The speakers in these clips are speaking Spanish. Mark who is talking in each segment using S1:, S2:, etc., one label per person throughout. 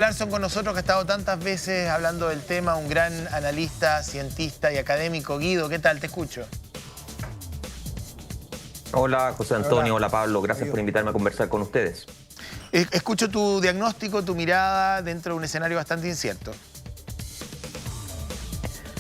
S1: Larson con nosotros, que ha estado tantas veces hablando del tema, un gran analista, cientista y académico. Guido, ¿qué tal? Te escucho.
S2: Hola José Antonio, hola Pablo, gracias
S1: Guido,
S2: por invitarme a conversar con ustedes.
S1: Escucho tu diagnóstico, tu mirada dentro de un escenario bastante incierto.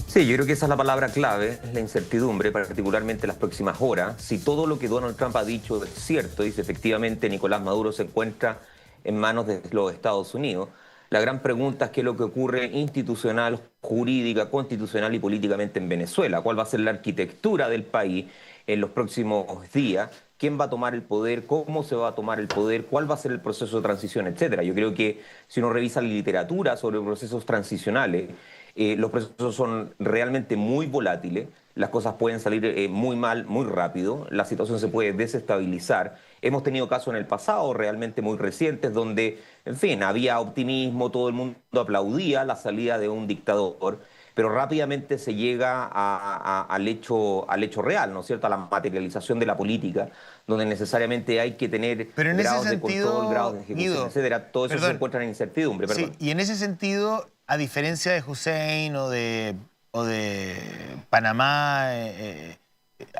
S2: Sí, yo creo que esa es la palabra clave, es la incertidumbre, particularmente en las próximas horas. Si todo lo que Donald Trump ha dicho es cierto y si efectivamente Nicolás Maduro se encuentra en manos de los Estados Unidos, la gran pregunta es qué es lo que ocurre institucional, jurídica, constitucional y políticamente en Venezuela. ¿Cuál va a ser la arquitectura del país en los próximos días? ¿Quién va a tomar el poder? ¿Cómo se va a tomar el poder? ¿Cuál va a ser el proceso de transición? Etcétera. Yo creo que si uno revisa la literatura sobre procesos transicionales, los procesos son realmente muy volátiles, las cosas pueden salir muy mal, muy rápido, la situación se puede desestabilizar. Hemos tenido casos en el pasado realmente muy recientes donde, en fin, había optimismo, todo el mundo aplaudía la salida de un dictador, pero rápidamente se llega al hecho real, ¿no es cierto?, a la materialización de la política, donde necesariamente hay que tener
S1: Pero en ese
S2: grados de control, grados
S1: sentido,
S2: de ejecución,
S1: Guido,
S2: etcétera. Todo eso se
S1: perdón,
S2: encuentra en incertidumbre,
S1: sí,
S2: perdón.
S1: y en ese sentido, a diferencia de Hussein o de Panamá,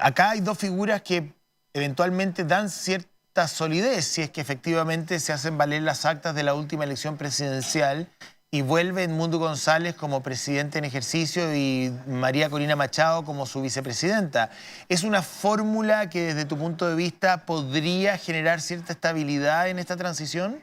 S1: acá hay dos figuras que eventualmente dan cierta solidez si es que efectivamente se hacen valer las actas de la última elección presidencial y vuelve Edmundo González como presidente en ejercicio y María Corina Machado como su vicepresidenta. ¿Es una fórmula que desde tu punto de vista podría generar cierta estabilidad en esta transición?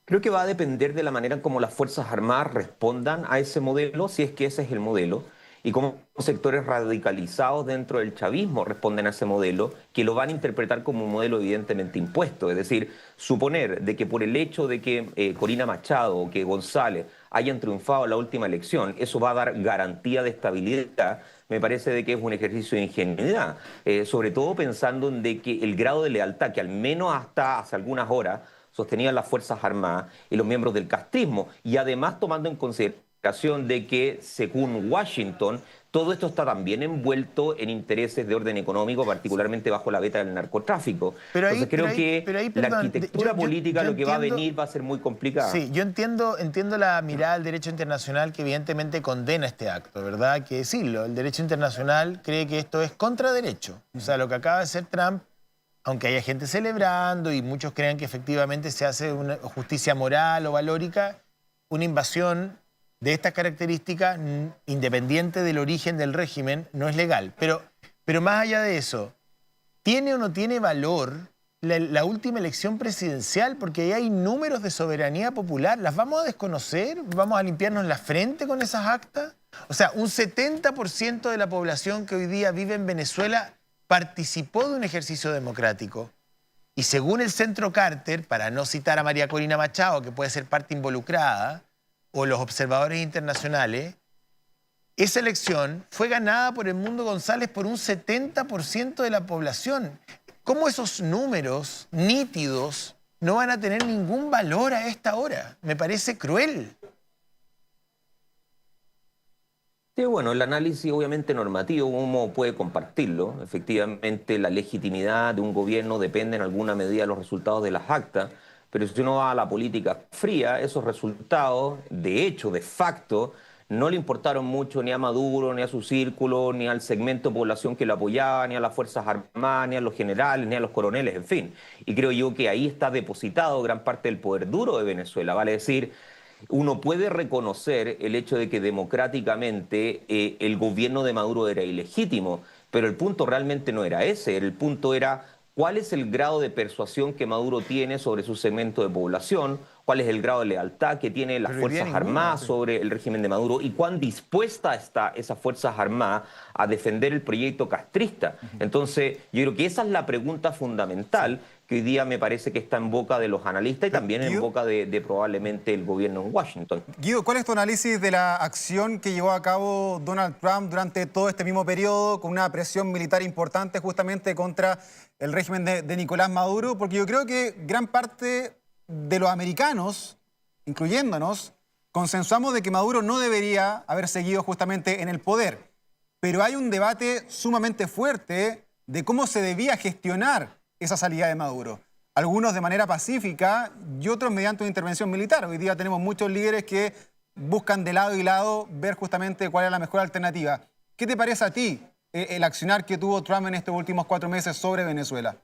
S2: Creo que va a depender de la manera en cómo las Fuerzas Armadas respondan a ese modelo, si es que ese es el modelo, y cómo sectores radicalizados dentro del chavismo responden a ese modelo, que lo van a interpretar como un modelo evidentemente impuesto. Es decir, suponer de que por el hecho de que Corina Machado o que González hayan triunfado en la última elección, eso va a dar garantía de estabilidad, me parece de que es un ejercicio de ingenuidad, sobre todo pensando en de que el grado de lealtad que al menos hasta hace algunas horas sostenían las Fuerzas Armadas y los miembros del castrismo, y además tomando en consideración de que, según Washington, todo esto está también envuelto en intereses de orden económico, particularmente bajo la veta del narcotráfico.
S1: Pero ahí,
S2: Entonces
S1: pero
S2: creo
S1: ahí,
S2: que
S1: pero ahí,
S2: la
S1: perdón,
S2: arquitectura política,
S1: yo
S2: lo que va a
S1: entiendo,
S2: venir, va a ser muy complicada.
S1: sí, yo entiendo la mirada del derecho internacional que evidentemente condena este acto, ¿verdad? Hay que decirlo, el derecho internacional cree que esto es contraderecho. O sea, lo que acaba de hacer Trump, aunque haya gente celebrando y muchos crean que efectivamente se hace una justicia moral o valórica, una invasión de estas características, independiente del origen del régimen, no es legal. Pero más allá de eso, ¿tiene o no tiene valor la última elección presidencial? Porque ahí hay números de soberanía popular. ¿Las vamos a desconocer? ¿Vamos a limpiarnos la frente con esas actas? O sea, un 70% de la población que hoy día vive en Venezuela participó de un ejercicio democrático. Y según el Centro Carter, para no citar a María Corina Machado, que puede ser parte involucrada, o los observadores internacionales, esa elección fue ganada por Edmundo González por un 70% de la población. ¿Cómo esos números nítidos no van a tener ningún valor a esta hora? Me parece cruel.
S2: Sí, bueno, el análisis obviamente normativo, uno puede compartirlo. Efectivamente, la legitimidad de un gobierno depende en alguna medida de los resultados de las actas, pero si uno va a la política fría, esos resultados, de hecho, de facto, no le importaron mucho ni a Maduro, ni a su círculo, ni al segmento de población que lo apoyaba, ni a las Fuerzas Armadas, ni a los generales, ni a los coroneles, en fin. Y creo yo que ahí está depositado gran parte del poder duro de Venezuela, vale decir, uno puede reconocer el hecho de que democráticamente el gobierno de Maduro era ilegítimo, pero el punto realmente no era ese, el punto era cuál es el grado de persuasión que Maduro tiene sobre su segmento de población, cuál es el grado de lealtad que tienen las
S1: Pero hoy día
S2: Fuerzas
S1: ninguno.
S2: Armadas sobre el régimen de Maduro y cuán dispuesta está esas Fuerzas Armadas a defender el proyecto castrista. Entonces, yo creo que esa es la pregunta
S1: Sí.
S2: fundamental que hoy día me parece que está en boca de los analistas y
S3: Pero,
S2: también en boca de probablemente el gobierno en Washington.
S3: Guido, ¿cuál es tu análisis de la acción que llevó a cabo Donald Trump durante todo este mismo periodo con una presión militar importante justamente contra el régimen de Nicolás Maduro? Porque yo creo que gran parte de los americanos, incluyéndonos, consensuamos de que Maduro no debería haber seguido justamente en el poder. Pero hay un debate sumamente fuerte de cómo se debía gestionar esa salida de Maduro. algunos de manera pacífica y otros mediante una intervención militar. Hoy día tenemos muchos líderes que buscan de lado y lado ver justamente cuál es la mejor alternativa. ¿Qué te parece a ti el accionar que tuvo Trump en estos últimos 4 meses sobre Venezuela?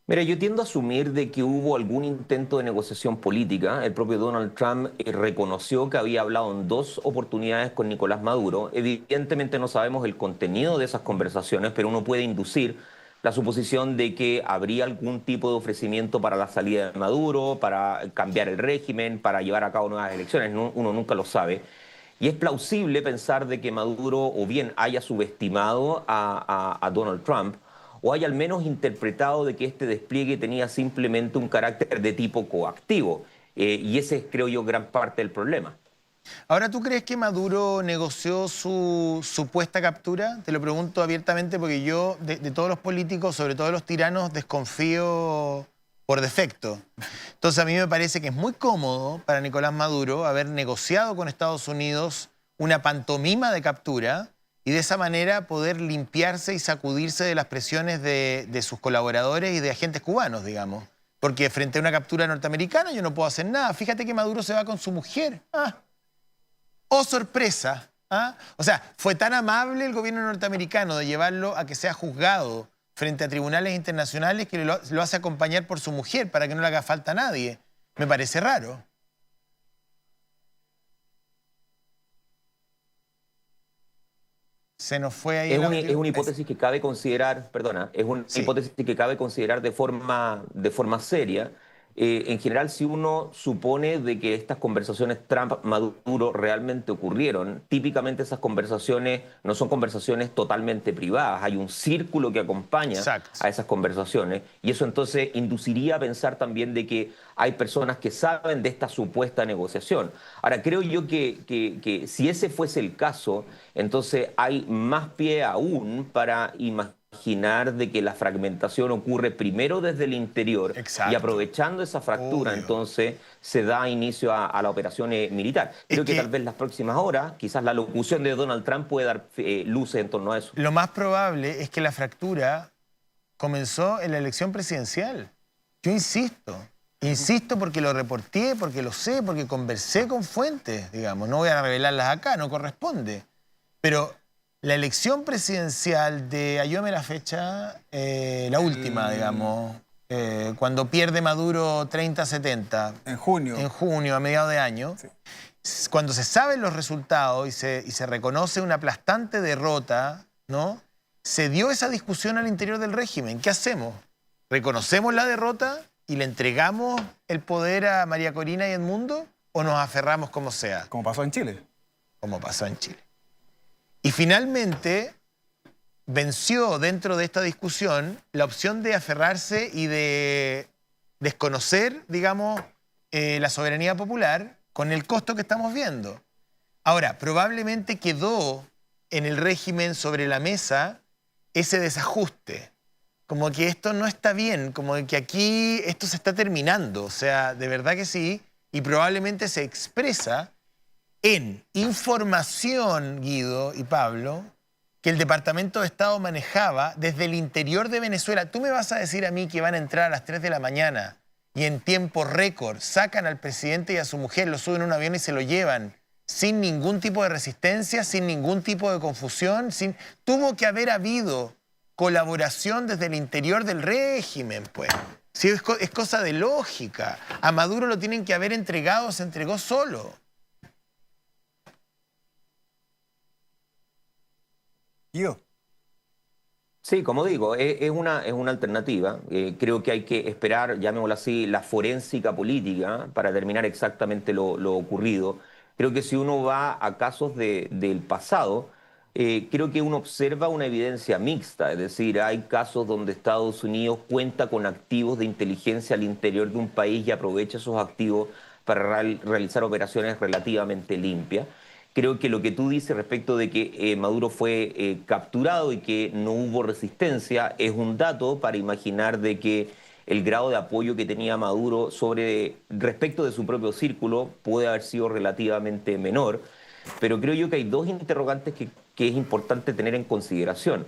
S2: Mira, yo tiendo a asumir de que hubo algún intento de negociación política. El propio Donald Trump reconoció que había hablado en 2 oportunidades con Nicolás Maduro. Evidentemente no sabemos el contenido de esas conversaciones, pero uno puede inducir la suposición de que habría algún tipo de ofrecimiento para la salida de Maduro, para cambiar el régimen, para llevar a cabo nuevas elecciones. Uno nunca lo sabe. Y es plausible pensar de que Maduro o bien haya subestimado a Donald Trump, o haya al menos interpretado de que este despliegue tenía simplemente un carácter de tipo coactivo. Y ese es, creo yo, gran parte del problema.
S1: Ahora, ¿tú crees que Maduro negoció su supuesta captura? Te lo pregunto abiertamente porque yo, de todos los políticos, sobre todo de los tiranos, desconfío por defecto. Entonces, a mí me parece que es muy cómodo para Nicolás Maduro haber negociado con Estados Unidos una pantomima de captura y de esa manera poder limpiarse y sacudirse de las presiones de sus colaboradores y de agentes cubanos, digamos. Porque frente a una captura norteamericana yo no puedo hacer nada. Fíjate que Maduro se va con su mujer. ¡Oh, sorpresa! O sea, fue tan amable el gobierno norteamericano de llevarlo a que sea juzgado frente a tribunales internacionales que lo hace acompañar por su mujer para que no le haga falta a nadie. Me parece raro. Se nos fue ahí.
S2: Es una hipótesis que cabe considerar, perdona, es una hipótesis que cabe considerar de forma seria. En general, si uno supone de que estas conversaciones Trump-Maduro realmente ocurrieron, típicamente esas conversaciones no son conversaciones totalmente privadas. Hay un círculo que acompaña a esas conversaciones y eso entonces induciría a pensar también de que hay personas que saben de esta supuesta negociación. Ahora, creo yo que si ese fuese el caso, entonces hay más pie aún para imaginar de que la fragmentación ocurre primero desde el interior.
S1: Exacto.
S2: Y aprovechando esa fractura, entonces se da inicio a la operación militar. Creo que tal vez las próximas horas, quizás la locución de Donald Trump puede dar luces en torno a eso.
S1: Lo más probable es que la fractura comenzó en la elección presidencial. Yo insisto porque lo reporté, porque lo sé, porque conversé con fuentes, digamos. No voy a revelarlas acá, no corresponde. Pero la elección presidencial de, ayúdame la fecha, la última, digamos, cuando pierde Maduro 30-70.
S3: En junio.
S1: En junio, a mediados de año. Sí. Cuando se saben los resultados y se reconoce una aplastante derrota, ¿no? Se dio esa discusión al interior del régimen. ¿Qué hacemos? ¿Reconocemos la derrota y le entregamos el poder a María Corina y Edmundo o nos aferramos como sea?
S3: Como pasó en Chile.
S1: Como pasó en Chile. Y finalmente venció dentro de esta discusión la opción de aferrarse y de desconocer, digamos, la soberanía popular con el costo que estamos viendo. Ahora, probablemente quedó en el régimen sobre la mesa ese desajuste. Como que esto no está bien, como que aquí esto se está terminando. O sea, de verdad que sí. Y probablemente se expresa en información, Guido y Pablo, que el Departamento de Estado manejaba desde el interior de Venezuela. Tú me vas a decir a mí que van a entrar a las 3 de la mañana y en tiempo récord sacan al presidente y a su mujer, lo suben a un avión y se lo llevan sin ningún tipo de resistencia, sin ningún tipo de confusión. Tuvo que haber habido colaboración desde el interior del régimen, pues. Sí, es cosa de lógica. A Maduro lo tienen que haber entregado, se entregó solo.
S3: Guido.
S2: Sí, como digo, es una alternativa. Creo que hay que esperar, llamémoslo así, la forénsica política para determinar exactamente lo ocurrido. Creo que si uno va a casos del pasado, creo que uno observa una evidencia mixta. Es decir, hay casos donde Estados Unidos cuenta con activos de inteligencia al interior de un país y aprovecha esos activos para realizar operaciones relativamente limpias. Creo que lo que tú dices respecto de que Maduro fue capturado y que no hubo resistencia es un dato para imaginar de que el grado de apoyo que tenía Maduro respecto de su propio círculo puede haber sido relativamente menor. Pero creo yo que hay dos interrogantes que es importante tener en consideración.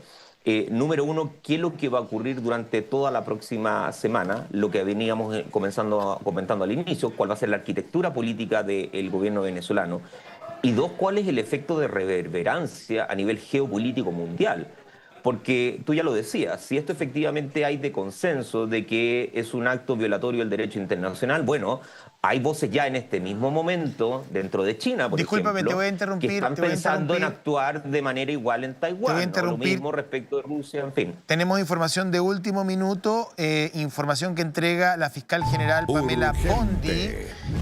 S2: Número uno, ¿qué es lo que va a ocurrir durante toda la próxima semana? Lo que veníamos comentando al inicio, cuál va a ser la arquitectura política del gobierno venezolano. Y dos, ¿cuál es el efecto de reverberancia a nivel geopolítico mundial? Porque tú ya lo decías, si esto efectivamente hay de consenso de que es un acto violatorio del derecho internacional, bueno, hay voces ya en este mismo momento dentro de China, por
S1: Discúlpame,
S2: ejemplo,
S1: te voy a interrumpir.
S2: que están pensando en actuar de manera igual en Taiwán.
S1: Te voy a
S2: ¿no?
S1: interrumpir.
S2: Lo mismo respecto de Rusia, en fin.
S1: Tenemos información de último minuto, información que entrega la fiscal general Pamela Bondi,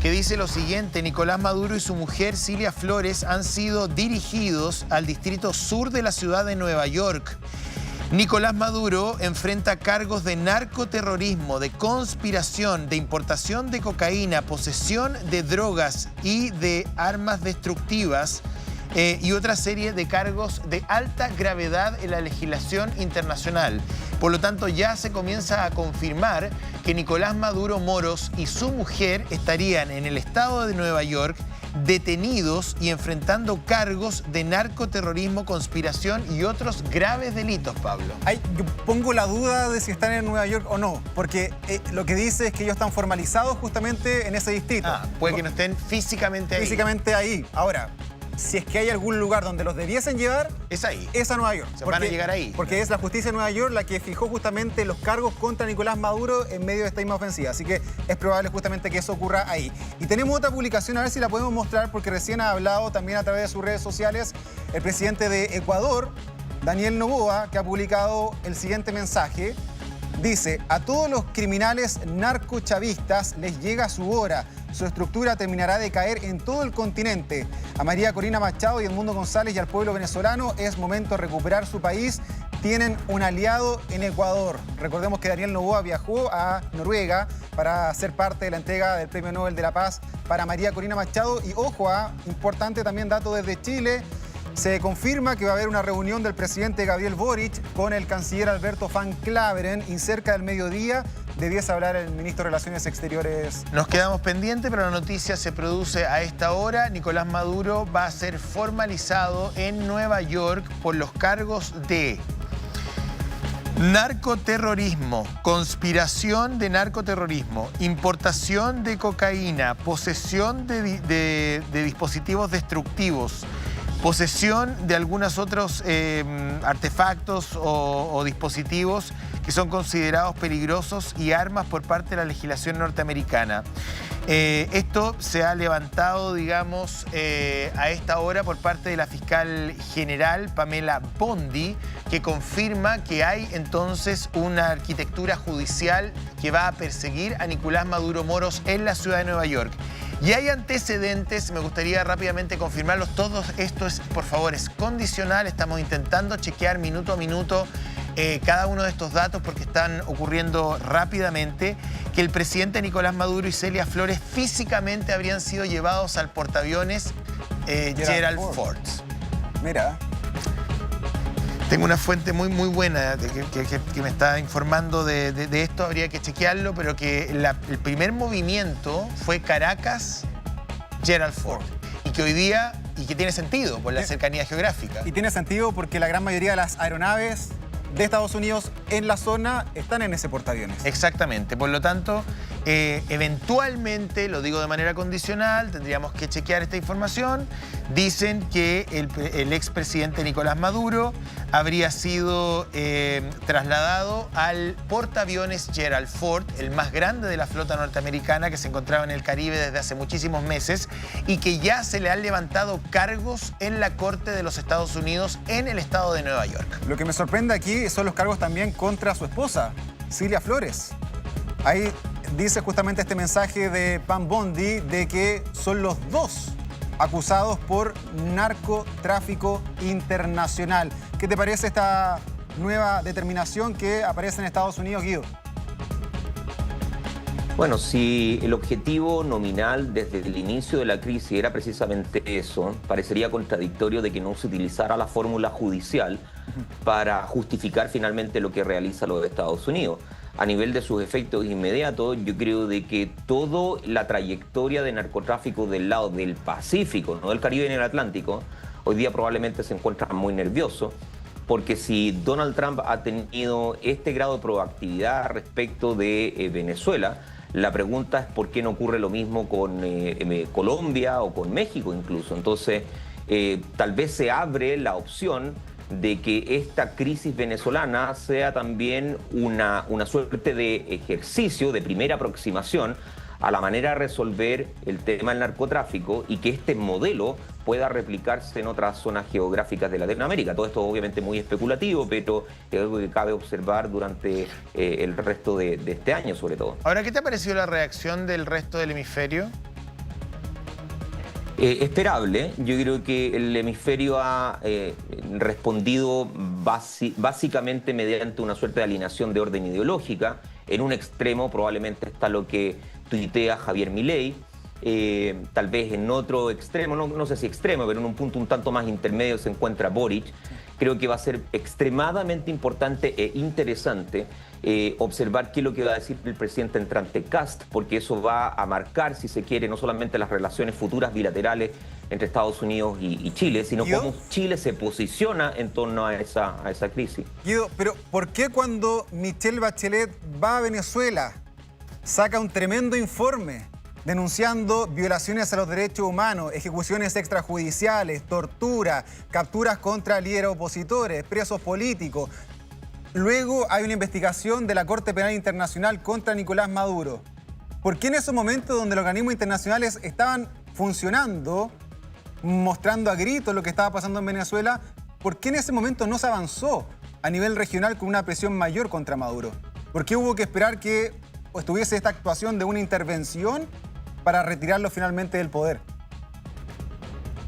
S1: que dice lo siguiente: Nicolás Maduro y su mujer Cilia Flores han sido dirigidos al distrito sur de la ciudad de Nueva York. Nicolás Maduro enfrenta cargos de narcoterrorismo, de conspiración, de importación de cocaína, posesión de drogas y de armas destructivas y otra serie de cargos de alta gravedad en la legislación internacional. Por lo tanto, ya se comienza a confirmar que Nicolás Maduro Moros y su mujer estarían en el estado de Nueva York detenidos y enfrentando cargos de narcoterrorismo, conspiración y otros graves delitos, Pablo.
S3: Yo pongo la duda de si están en Nueva York o no, porque lo que dice es que ellos están formalizados justamente en ese distrito.
S1: Puede que no estén físicamente ahí.
S3: Físicamente ahí. Ahora, si es que hay algún lugar donde los debiesen llevar,
S1: es ahí.
S3: Es a Nueva York.
S1: Van a llegar ahí.
S3: Porque es la justicia de Nueva York la que fijó justamente los cargos contra Nicolás Maduro en medio de esta misma ofensiva. Así que es probable justamente que eso ocurra ahí. Y tenemos otra publicación, a ver si la podemos mostrar, porque recién ha hablado también a través de sus redes sociales el presidente de Ecuador, Daniel Noboa, que ha publicado el siguiente mensaje. Dice: a todos los criminales narcochavistas les llega su hora. Su estructura terminará de caer en todo el continente. A María Corina Machado y Edmundo González y al pueblo venezolano es momento de recuperar su país. Tienen un aliado en Ecuador. Recordemos que Daniel Noboa viajó a Noruega para ser parte de la entrega del Premio Nobel de la Paz para María Corina Machado. Y ojo, importante también dato desde Chile. Se confirma que va a haber una reunión del presidente Gabriel Boric con el canciller Alberto Van Claveren y cerca del mediodía debiese hablar el ministro de Relaciones Exteriores.
S1: Nos quedamos pendientes, pero la noticia se produce a esta hora. Nicolás Maduro va a ser formalizado en Nueva York por los cargos de narcoterrorismo, conspiración de narcoterrorismo, importación de cocaína, posesión de dispositivos destructivos, posesión de algunos otros artefactos o dispositivos que son considerados peligrosos y armas por parte de la legislación norteamericana. Esto se ha levantado, digamos, a esta hora por parte de la fiscal general Pamela Bondi, que confirma que hay entonces una arquitectura judicial que va a perseguir a Nicolás Maduro Moros en la ciudad de Nueva York. Y hay antecedentes, me gustaría rápidamente confirmarlos. Todo esto es, por favor, es condicional. Estamos intentando chequear minuto a minuto cada uno de estos datos porque están ocurriendo rápidamente, que el presidente Nicolás Maduro y Cilia Flores físicamente habrían sido llevados al portaaviones Gerald Ford.
S3: Mira.
S1: Tengo una fuente muy buena que me está informando de esto, habría que chequearlo, pero que el primer movimiento fue Caracas, Gerald Ford. Y que hoy día, y que tiene sentido por la cercanía geográfica.
S3: Y tiene sentido porque la gran mayoría de las aeronaves de Estados Unidos en la zona están en ese portaaviones.
S1: Exactamente, por lo tanto, eventualmente, lo digo de manera condicional, tendríamos que chequear esta información. Dicen que el expresidente Nicolás Maduro habría sido trasladado al portaaviones Gerald Ford, el más grande de la flota norteamericana que se encontraba en el Caribe desde hace muchísimos meses y que ya se le han levantado cargos en la Corte de los Estados Unidos en el estado de Nueva York.
S3: Lo que me sorprende aquí son los cargos también contra su esposa, Cilia Flores. Ahí dice justamente este mensaje de Pam Bondi de que son los dos acusados por narcotráfico internacional. ¿Qué te parece esta nueva determinación que aparece en Estados Unidos, Guido?
S2: Bueno, si el objetivo nominal desde el inicio de la crisis era precisamente eso, parecería contradictorio de que no se utilizara la fórmula judicial para justificar finalmente lo que realiza los Estados Unidos. A nivel de sus efectos inmediatos, yo creo de que toda la trayectoria de narcotráfico del lado del Pacífico, no del Caribe ni del Atlántico, hoy día probablemente se encuentra muy nervioso. porque si Donald Trump ha tenido este grado de proactividad respecto de Venezuela, la pregunta es por qué no ocurre lo mismo con Colombia o con México incluso. Entonces, tal vez se abre la opción de que esta crisis venezolana sea también una suerte de ejercicio, de primera aproximación a la manera de resolver el tema del narcotráfico y que este modelo pueda replicarse en otras zonas geográficas de Latinoamérica. Todo esto obviamente muy especulativo, pero es algo que cabe observar durante el resto de este año sobre todo.
S1: Ahora, ¿qué te ha parecido la reacción del resto del hemisferio?
S2: Esperable. Yo creo que el hemisferio ha respondido básicamente mediante una suerte de alineación de orden ideológica. En un extremo probablemente está lo que tuitea Javier Milei. Tal vez en otro extremo, no sé si extremo, pero en un punto un tanto más intermedio se encuentra Boric. Creo que va a ser extremadamente importante e interesante observar qué es lo que va a decir el presidente entrante Kast, porque eso va a marcar, si se quiere, no solamente las relaciones futuras bilaterales entre Estados Unidos y Chile, sino cómo Chile se posiciona en torno a esa crisis.
S3: Guido, pero ¿por qué cuando Michelle Bachelet va a Venezuela saca un tremendo informe denunciando violaciones a los derechos humanos, ejecuciones extrajudiciales, tortura, capturas contra líderes opositores, presos políticos? Luego hay una investigación de la Corte Penal Internacional contra Nicolás Maduro. ¿Por qué en esos momentos donde los organismos internacionales estaban funcionando, mostrando a gritos lo que estaba pasando en Venezuela, por qué en ese momento no se avanzó a nivel regional con una presión mayor contra Maduro? ¿Por qué hubo que esperar que estuviese esta actuación de una intervención para retirarlo finalmente del poder?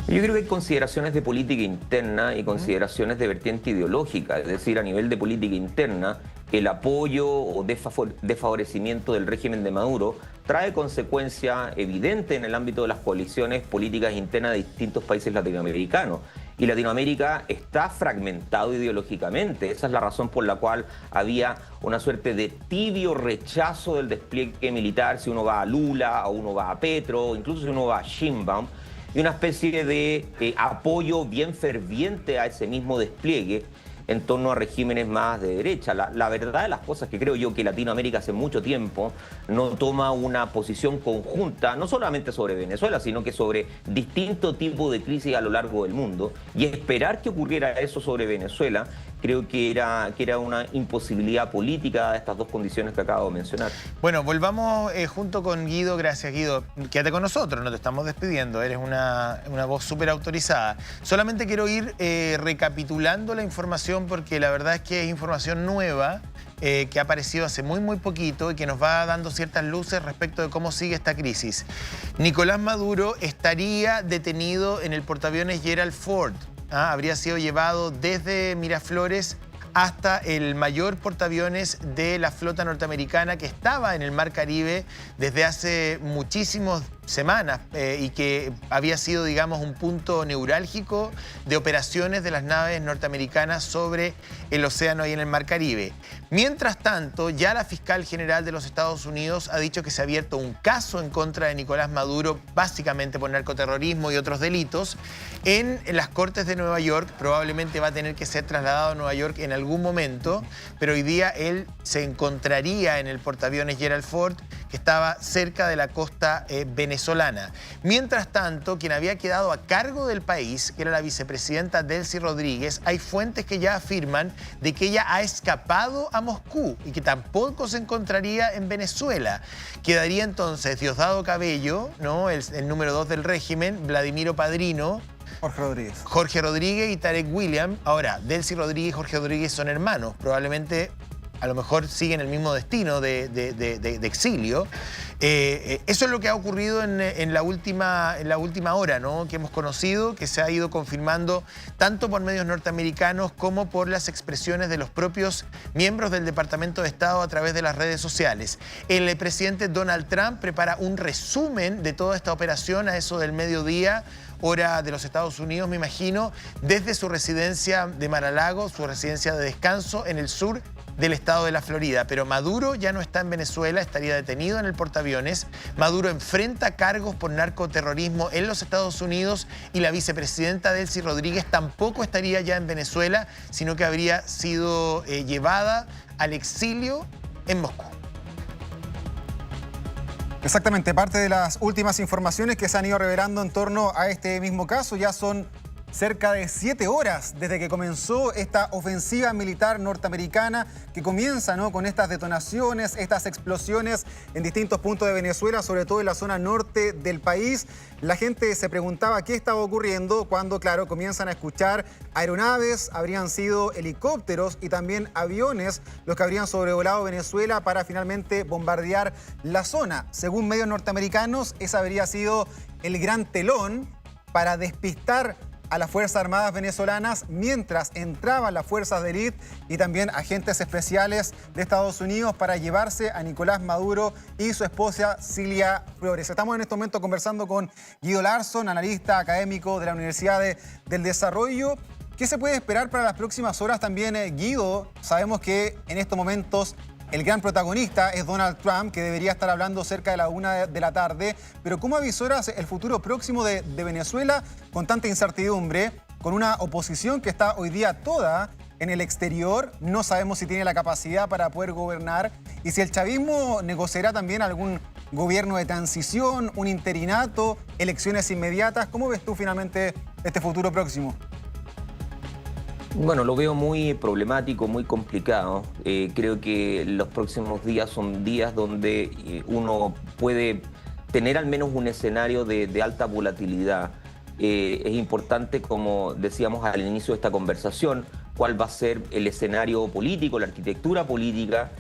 S2: Yo creo que hay consideraciones de política interna y consideraciones de vertiente ideológica. Es decir, a nivel de política interna, el apoyo o desfavorecimiento del régimen de Maduro trae consecuencia evidente en el ámbito de las coaliciones políticas internas de distintos países latinoamericanos. Y Latinoamérica está fragmentado ideológicamente. Esa es la razón por la cual había una suerte de tibio rechazo del despliegue militar si uno va a Lula o uno va a Petro, incluso si uno va a Sheinbaum, y una especie de apoyo bien ferviente a ese mismo despliegue en torno a regímenes más de derecha. La verdad de las cosas que creo yo que Latinoamérica hace mucho tiempo no toma una posición conjunta, no solamente sobre Venezuela, sino que sobre distintos tipos de crisis a lo largo del mundo. Y esperar que ocurriera eso sobre Venezuela, creo que era una imposibilidad política de estas dos condiciones que acabo de mencionar.
S1: Bueno, volvamos junto con Guido. Gracias, Guido. Quédate con nosotros, no te estamos despidiendo. Eres una voz súper autorizada. Solamente quiero ir recapitulando la información porque la verdad es que es información nueva que ha aparecido hace muy poquito y que nos va dando ciertas luces respecto de cómo sigue esta crisis. Nicolás Maduro estaría detenido en el portaaviones Gerald Ford. Habría sido llevado desde Miraflores hasta el mayor portaaviones de la flota norteamericana que estaba en el Mar Caribe desde hace muchísimas semanas y que había sido, digamos, un punto neurálgico de operaciones de las naves norteamericanas sobre el océano y en el Mar Caribe. Mientras tanto, ya la fiscal general de los Estados Unidos ha dicho que se ha abierto un caso en contra de Nicolás Maduro, básicamente por narcoterrorismo y otros delitos, en las Cortes de Nueva York. Probablemente va a tener que ser trasladado a Nueva York en algún momento, pero hoy día él se encontraría en el portaaviones Gerald Ford, que estaba cerca de la costa venezolana. Mientras tanto, quien había quedado a cargo del país, que era la vicepresidenta Delcy Rodríguez, hay fuentes que ya afirman de que ella ha escapado a Moscú y que tampoco se encontraría en Venezuela. Quedaría entonces Diosdado Cabello, ¿no? el número 2 del régimen, Vladimiro Padrino, Jorge Rodríguez y Tarek William. Ahora, Delcy Rodríguez y Jorge Rodríguez son hermanos, probablemente a lo mejor siguen el mismo destino de exilio. Eso es lo que ha ocurrido en la última hora, ¿no? Que hemos conocido, que se ha ido confirmando tanto por medios norteamericanos como por las expresiones de los propios miembros del Departamento de Estado a través de las redes sociales. El presidente Donald Trump prepara un resumen de toda esta operación a eso del mediodía, hora de los Estados Unidos, me imagino, desde su residencia de Mar-a-Lago, su residencia de descanso en el sur del estado de la Florida. Pero Maduro ya no está en Venezuela, estaría detenido en el portaaviones. Maduro enfrenta cargos por narcoterrorismo en los Estados Unidos y la vicepresidenta Delcy Rodríguez tampoco estaría ya en Venezuela, sino que habría sido llevada al exilio en Moscú.
S3: Exactamente, parte de las últimas informaciones que se han ido revelando en torno a este mismo caso. Ya son cerca de 7 horas desde que comenzó esta ofensiva militar norteamericana que comienza, ¿no?, con estas detonaciones, estas explosiones en distintos puntos de Venezuela, sobre todo en la zona norte del país. La gente se preguntaba qué estaba ocurriendo cuando, claro, comienzan a escuchar aeronaves, habrían sido helicópteros y también aviones los que habrían sobrevolado Venezuela para finalmente bombardear la zona. Según medios norteamericanos, ese habría sido el gran telón para despistar a las Fuerzas Armadas venezolanas mientras entraban las fuerzas de élite y también agentes especiales de Estados Unidos para llevarse a Nicolás Maduro y su esposa Cilia Flores. Estamos en este momento conversando con Guido Larsson, analista académico de la Universidad del Desarrollo. ¿Qué se puede esperar para las próximas horas también, Guido? Sabemos que en estos momentos el gran protagonista es Donald Trump, que debería estar hablando cerca de la 1 de la tarde. Pero ¿cómo avisoras el futuro próximo de Venezuela con tanta incertidumbre, con una oposición que está hoy día toda en el exterior? No sabemos si tiene la capacidad para poder gobernar y si el chavismo negociará también algún gobierno de transición, un interinato, elecciones inmediatas. ¿Cómo ves tú finalmente este futuro próximo?
S2: Bueno, lo veo muy problemático, muy complicado. Creo que los próximos días son días donde uno puede tener al menos un escenario de alta volatilidad. Es importante, como decíamos al inicio de esta conversación, cuál va a ser el escenario político, la arquitectura política,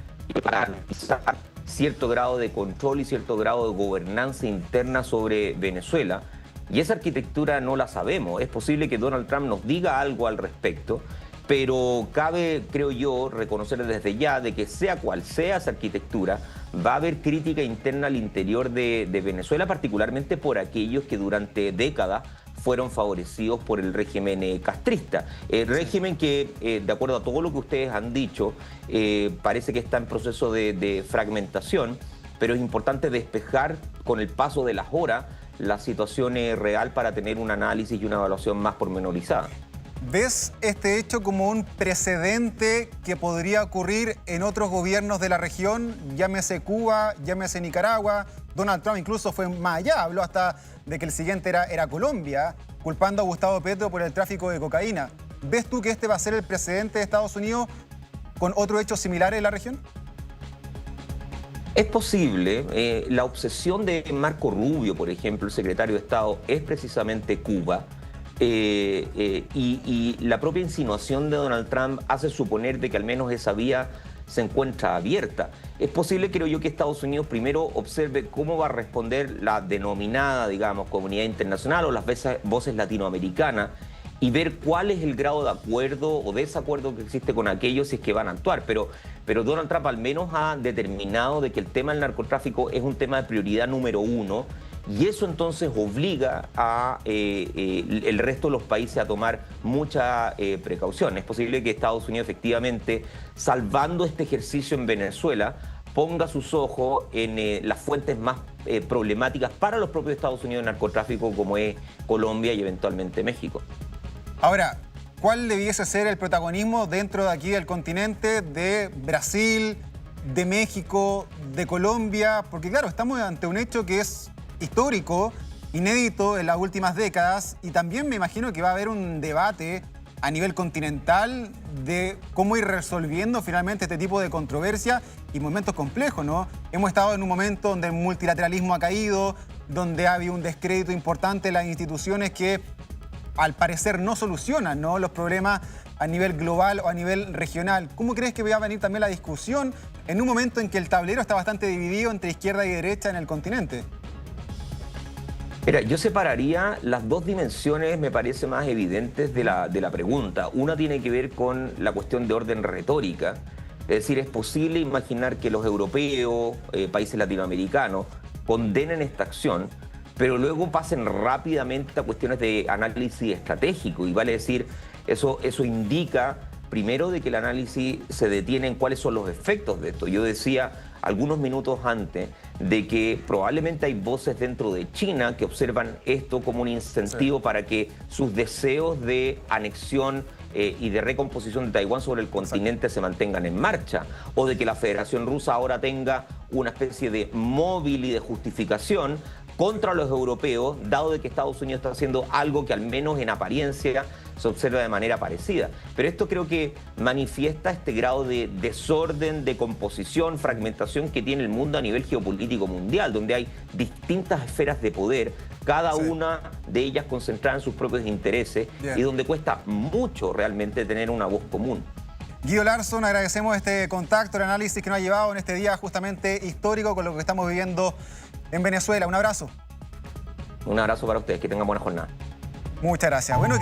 S2: para garantizar cierto grado de control y cierto grado de gobernanza interna sobre Venezuela. Y esa arquitectura no la sabemos. Es posible que Donald Trump nos diga algo al respecto, pero cabe, creo yo, reconocer desde ya de que sea cual sea esa arquitectura, va a haber crítica interna al interior de Venezuela, particularmente por aquellos que durante décadas fueron favorecidos por el régimen castrista. El régimen que, de acuerdo a todo lo que ustedes han dicho, parece que está en proceso de fragmentación, pero es importante despejar con el paso de las horas la situación real para tener un análisis y una evaluación más pormenorizada.
S3: ¿Ves este hecho como un precedente que podría ocurrir en otros gobiernos de la región? Llámese Cuba, llámese Nicaragua. Donald Trump incluso fue más allá, habló hasta de que el siguiente era Colombia, culpando a Gustavo Petro por el tráfico de cocaína. ¿Ves tú que este va a ser el precedente de Estados Unidos con otros hechos similares en la región?
S2: Es posible. La obsesión de Marco Rubio, por ejemplo, el secretario de Estado, es precisamente Cuba. Y la propia insinuación de Donald Trump hace suponer de que al menos esa vía se encuentra abierta. Es posible, creo yo, que Estados Unidos primero observe cómo va a responder la denominada, digamos, comunidad internacional o las voces latinoamericanas y ver cuál es el grado de acuerdo o desacuerdo que existe con aquellos si es que van a actuar. Pero Donald Trump al menos ha determinado de que el tema del narcotráfico es un tema de prioridad número 1 y eso entonces obliga a el resto de los países a tomar mucha precaución. Es posible que Estados Unidos efectivamente, salvando este ejercicio en Venezuela, ponga sus ojos en las fuentes más problemáticas para los propios Estados Unidos de narcotráfico como es Colombia y eventualmente México.
S3: Ahora, ¿cuál debiese ser el protagonismo dentro de aquí del continente de Brasil, de México, de Colombia? Porque claro, estamos ante un hecho que es histórico, inédito en las últimas décadas y también me imagino que va a haber un debate a nivel continental de cómo ir resolviendo finalmente este tipo de controversia y momentos complejos, ¿no? Hemos estado en un momento donde el multilateralismo ha caído, donde ha habido un descrédito importante en las instituciones que al parecer no solucionan, ¿no?, los problemas a nivel global o a nivel regional. ¿Cómo crees que va a venir también la discusión en un momento en que el tablero está bastante dividido entre izquierda y derecha en el continente?
S2: Mira, yo separaría las dos dimensiones, me parece, más evidentes de la pregunta. Una tiene que ver con la cuestión de orden retórica. Es decir, es posible imaginar que los europeos, países latinoamericanos, condenen esta acción, pero luego pasen rápidamente a cuestiones de análisis estratégico. Y vale decir, eso indica primero de que el análisis se detiene en cuáles son los efectos de esto. Yo decía algunos minutos antes de que probablemente hay voces dentro de China que observan esto como un incentivo para que sus deseos de anexión y de recomposición de Taiwán sobre el continente se mantengan en marcha, o de que la Federación Rusa ahora tenga una especie de móvil y de justificación contra los europeos, dado de que Estados Unidos está haciendo algo que al menos en apariencia se observa de manera parecida. Pero esto creo que manifiesta este grado de desorden, de composición, fragmentación que tiene el mundo a nivel geopolítico mundial, donde hay distintas esferas de poder, cada una de ellas concentrada en sus propios intereses y donde cuesta mucho realmente tener una voz común.
S3: Guido Larsson, agradecemos este contacto, el análisis que nos ha llevado en este día justamente histórico con lo que estamos viviendo en Venezuela. Un abrazo.
S2: Un abrazo para ustedes, que tengan buena jornada.
S3: Muchas gracias. Bueno,